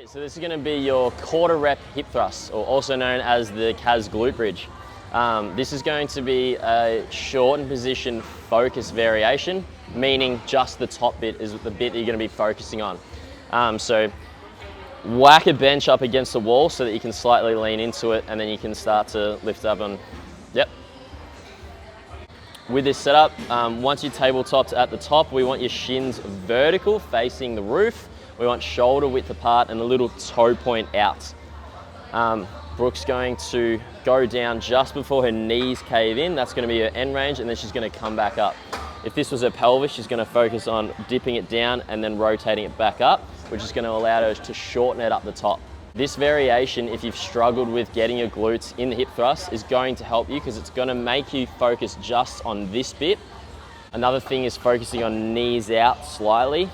So this is going to be your quarter rep hip thrust, or also known as the KAS glute bridge. This is going to be a shortened position focus variation, meaning just the top bit is the bit that you're going to be focusing on. So whack a bench up against the wall so that you can slightly lean into it, and then you can start to lift up on, yep. With this setup, once you're tabletopped at the top, we want your shins vertical facing the roof. We want shoulder width apart and a little toe point out. Brooke's going to go down just before her knees cave in. That's going to be her end range, and then she's going to come back up. If this was her pelvis, she's going to focus on dipping it down and then rotating it back up, which is going to allow her to shorten it up the top. This variation, if you've struggled with getting your glutes in the hip thrust, is going to help you because it's going to make you focus just on this bit. Another thing is focusing on knees out slightly.